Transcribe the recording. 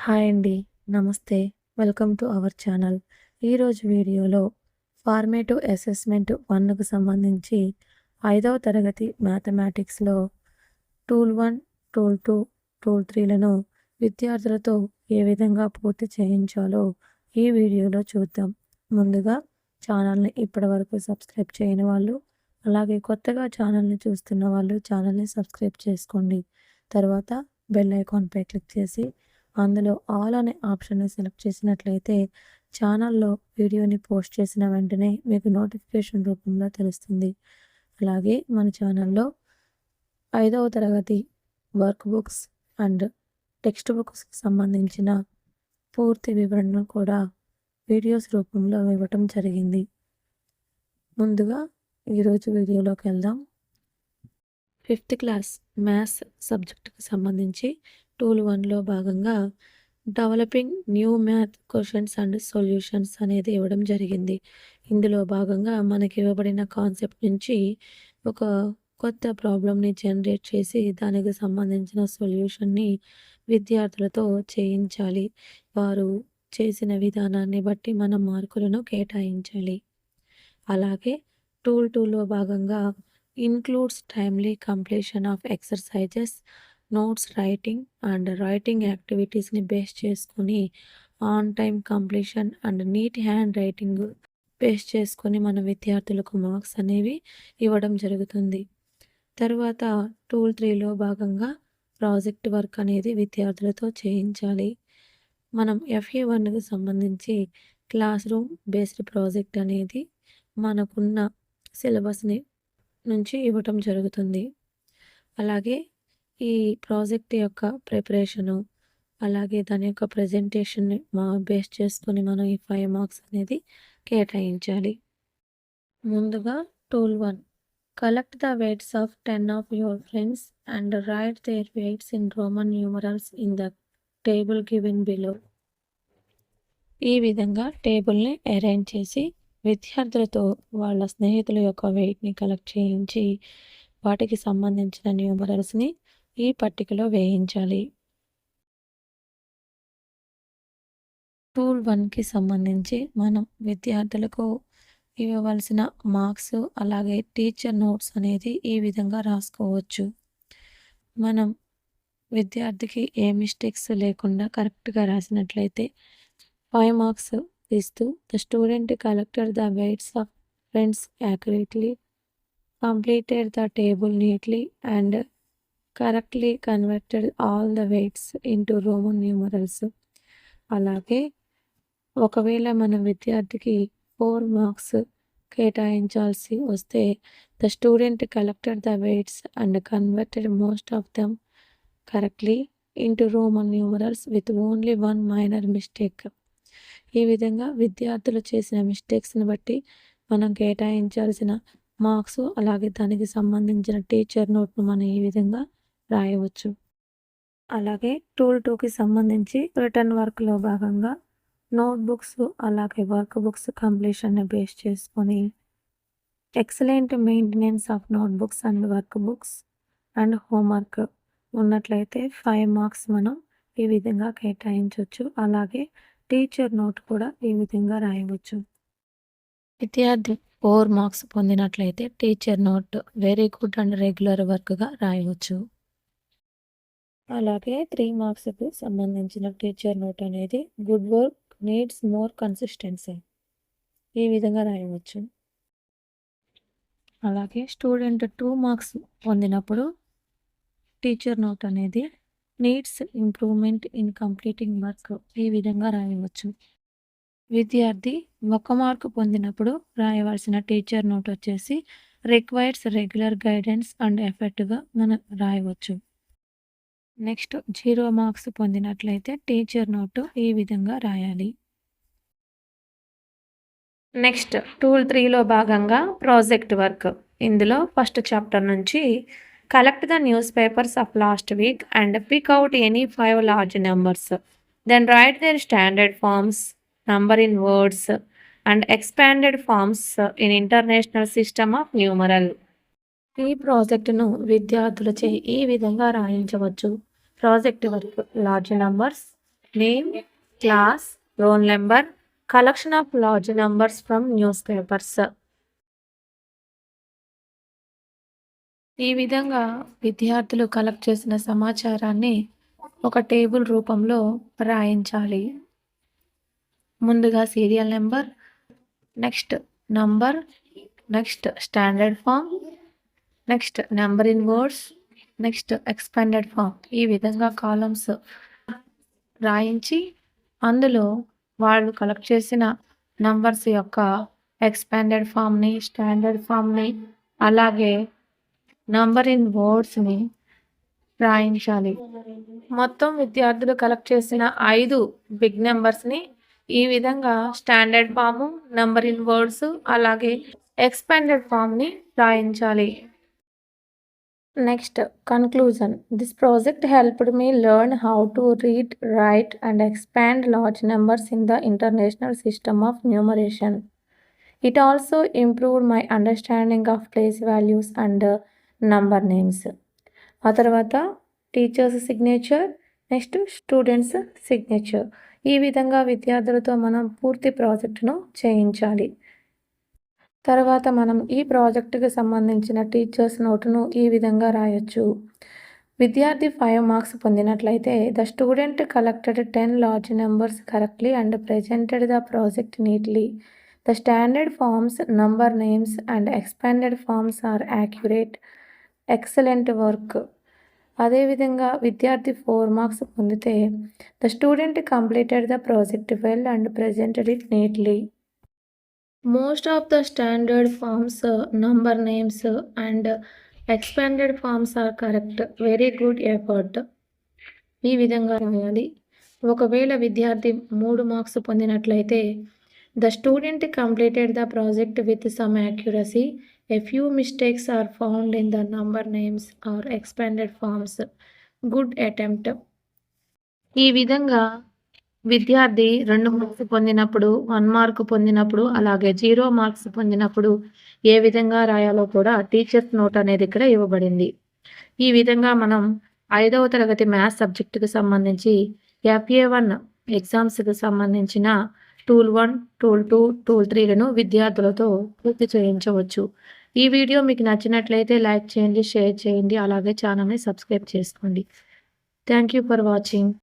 Hi అండి. నమస్తే. Welcome to our channel. ఈరోజు వీడియోలో ఫార్మేటివ్ అసెస్మెంట్ 1కు సంబంధించి 5వ తరగతి మ్యాథమెటిక్స్‌లో టూల్ 1, టూల్ 2, టూల్ 3లను విద్యార్థులతో ఏ విధంగా పూర్తి చేయించాలో ఈ వీడియోలో చూద్దాం. ముందుగా ఛానల్‌ని ఇప్పటివరకు సబ్స్క్రైబ్ చేయని వాళ్ళు, అలాగే కొత్తగా ఛానల్‌ని చూస్తున్న వాళ్ళు ఛానల్‌ని సబ్స్క్రైబ్ చేసుకోండి. తర్వాత బెల్ ఐకాన్‌పై క్లిక్ చేసి అందులో ఆల్ అనే ఆప్షన్‌ని సెలెక్ట్ చేసినట్లయితే ఛానల్‌లో వీడియోని పోస్ట్ చేసిన వెంటనే మీకు నోటిఫికేషన్ రూపంలో తెలుస్తుంది. అలాగే మన ఛానల్‌లో 5వ తరగతి వర్క్ బుక్స్ అండ్ టెక్స్ట్ బుక్స్‌కి సంబంధించిన పూర్తి వివరణను కూడా వీడియోస్ రూపంలో ఇవ్వటం జరిగింది. ముందుగా ఈరోజు వీడియోలోకి వెళ్దాం. 5th క్లాస్ మ్యాథ్స్ సబ్జెక్టుకి సంబంధించి టూల్ 1లో భాగంగా developing new math questions and solutions అనేది ఇవ్వడం జరిగింది. ఇందులో భాగంగా మనకి ఇవ్వబడిన కాన్సెప్ట్ నుంచి ఒక కొత్త ప్రాబ్లమ్ని జనరేట్ చేసి దానికి సంబంధించిన సొల్యూషన్ని విద్యార్థులతో చేయించాలి. వారు చేసిన విధానాన్ని బట్టి మనం మార్కులను కేటాయించాలి. అలాగే టూల్ 2లో భాగంగా includes timely completion of exercises, notes writing and writing యాక్టివిటీస్ని బేస్ చేసుకొని on time completion and neat hand writing base చేసుకొని మన విద్యార్థులకు మార్క్స్ అనేవి ఇవ్వడం జరుగుతుంది. తర్వాత టూల్ 3లో భాగంగా ప్రాజెక్ట్ వర్క్ అనేది విద్యార్థులతో చేయించాలి. మనం FE1కి సంబంధించి క్లాస్ రూమ్ బేస్డ్ ప్రాజెక్ట్ అనేది మనకున్న సిలబస్ని నుంచి ఇవ్వటం జరుగుతుంది. అలాగే ఈ ప్రాజెక్ట్ యొక్క ప్రిపరేషను, అలాగే దాని యొక్క ప్రెజెంటేషన్ని బేస్ చేసుకొని మనం ఈ 5 మార్క్స్ అనేది కేటాయించాలి. ముందుగా tool 1 collect the weights of 10 of your friends and write their weights in Roman numerals in the table given below. ఈ విధంగా టేబుల్ని అరేంజ్ చేసి విద్యార్థులతో వాళ్ళ స్నేహితుల యొక్క వెయిట్ని కలెక్ట్ చేయించి వాటికి సంబంధించిన న్యూమరల్స్ని ఈ పట్టికలో వేయించాలి. టూల్ 1కి సంబంధించి మనం విద్యార్థులకు ఇవ్వవలసిన మార్క్స్ అలాగే టీచర్ నోట్స్ అనేది ఈ విధంగా రాసుకోవచ్చు. మనం విద్యార్థికి ఏ మిస్టేక్స్ లేకుండా కరెక్ట్గా రాసినట్లయితే 5 మార్క్స్ ఇస్తూ the student collected the weights of friends accurately, completed the table neatly and correctly converted all the weights into Roman numerals. అలాగే ఒకవేళ మన విద్యార్థికి 4 మార్క్స్ కేటాయించాల్సి వస్తే the student collected the weights and converted most of them correctly into Roman numerals with only 1 minor mistake. ఈ విధంగా విద్యార్థులు చేసిన మిస్టేక్స్ని బట్టి మనం కేటాయించాల్సిన మార్క్స్ అలాగే దానికి సంబంధించిన టీచర్ నోట్ను మనం ఈ విధంగా రాయవచ్చు. అలాగే టూల్ 2కి సంబంధించి రిటర్న్ వర్క్లో భాగంగా నోట్బుక్స్ అలాగే వర్క్ బుక్స్ కంప్లీషన్ని బేస్ చేసుకొని excellent maintenance of notebooks and work books and homework ఉన్నట్లయితే 5 మార్క్స్ మనం ఈ విధంగా కేటాయించవచ్చు. అలాగే టీచర్ నోట్ కూడా ఈ విధంగా రాయవచ్చు. విద్యార్థి 4 మార్క్స్ పొందినట్లయితే teacher note very good and regular వర్క్గా రాయవచ్చు. అలాగే 3 మార్క్స్కి సంబంధించిన టీచర్ నోట్ అనేది good work needs more consistency ఈ విధంగా రాయవచ్చు. అలాగే స్టూడెంట్ 2 మార్క్స్ పొందినప్పుడు టీచర్ నోట్ అనేది needs improvement in completing work ఈ విధంగా రాయవచ్చు. విద్యార్థి 1 మార్కు పొందినప్పుడు రాయవలసిన టీచర్ నోట్ వచ్చేసి రిక్వైర్స్ రెగ్యులర్ గైడెన్స్ అండ్ ఎఫర్ట్గా మనం రాయవచ్చు. నెక్స్ట్ 0 మార్క్స్ పొందినట్లయితే టీచర్ నోట్ ఈ విధంగా రాయాలి. నెక్స్ట్ టూల్ 3లో భాగంగా ప్రాజెక్ట్ వర్క్. ఇందులో ఫస్ట్ చాప్టర్ నుంచి collect the newspapers of last week and pick out any 5 large numbers, then write their standard forms, number in words and expanded forms in international system of numeral. ఈ ప్రాజెక్టును విద్యార్థులచే ఈ విధంగా రాయించవచ్చు. Project work large numbers, name, class, roll number, collection of large numbers from newspapers. ఈ విధంగా విద్యార్థులు collect చేసిన సమాచారాన్ని ఒక టేబుల్ రూపంలో రాయించాలి. ముందుగా serial number, next number, next standard form, next number in words, next expanded form. ఈ విధంగా కాలమ్స్ రాయించి అందులో వాళ్ళు కలెక్ట్ చేసిన నంబర్స్ యొక్క ఎక్స్పాండెడ్ ఫామ్ని, స్టాండర్డ్ ఫామ్ని, అలాగే నంబర్ ఇన్ వర్డ్స్ని రాయించాలి. మొత్తం విద్యార్థులు కలెక్ట్ చేసిన 5 బిగ్ నెంబర్స్ని ఈ విధంగా standard form, number in words, అలాగే ఎక్స్పాండెడ్ ఫామ్ని రాయించాలి. Next conclusion. This project helped me learn how to read, write and expand large numbers in the international system of numeration. It also improved my understanding of place values and number names. ఆ తర్వాత teachers signature, next students signature. ఈ విధంగా విద్యార్థులతో మనం పూర్తి ప్రాజెక్టును చేయించాలి. తర్వాత మనం ఈ ప్రాజెక్టుకి సంబంధించిన టీచర్స్ నోటును ఈ విధంగా రాయొచ్చు. విద్యార్థి 5 మార్క్స్ పొందినట్లయితే the student collected 10 large numbers correctly and presented the project neatly. The standard forms, number names and expanded forms are accurate. Excellent work. అదేవిధంగా విద్యార్థి 4 మార్క్స్ పొందితే the student completed the project well and presented it neatly. Most of the standard forms, number names and expanded forms are correct. Very good effort. ఈ విధంగా రాయాలి. ఒకవేళ విద్యార్థి 3 marks పొందినట్లయితే the student completed the project with some accuracy. A few mistakes are found in the number names or expanded forms. Good attempt. ఈ విధంగా విద్యార్థి 2 marks పొందినప్పుడు, 1 మార్క్ పొందినప్పుడు, అలాగే 0 మార్క్స్ పొందినప్పుడు ఏ విధంగా రాయాలో కూడా టీచర్స్ నోట్ అనేది ఇక్కడ ఇవ్వబడింది. ఈ విధంగా మనం 5వ తరగతి మ్యాథ్స్ సబ్జెక్టుకు సంబంధించి FA1 ఎగ్జామ్స్కి సంబంధించిన టూల్ 1, టూల్ 2, టూల్ 3లను విద్యార్థులతో పూర్తి చేయించవచ్చు. ఈ వీడియో మీకు నచ్చినట్లయితే లైక్ చేయండి, షేర్ చేయండి, అలాగే ఛానల్ని సబ్స్క్రైబ్ చేసుకోండి. Thank you for watching.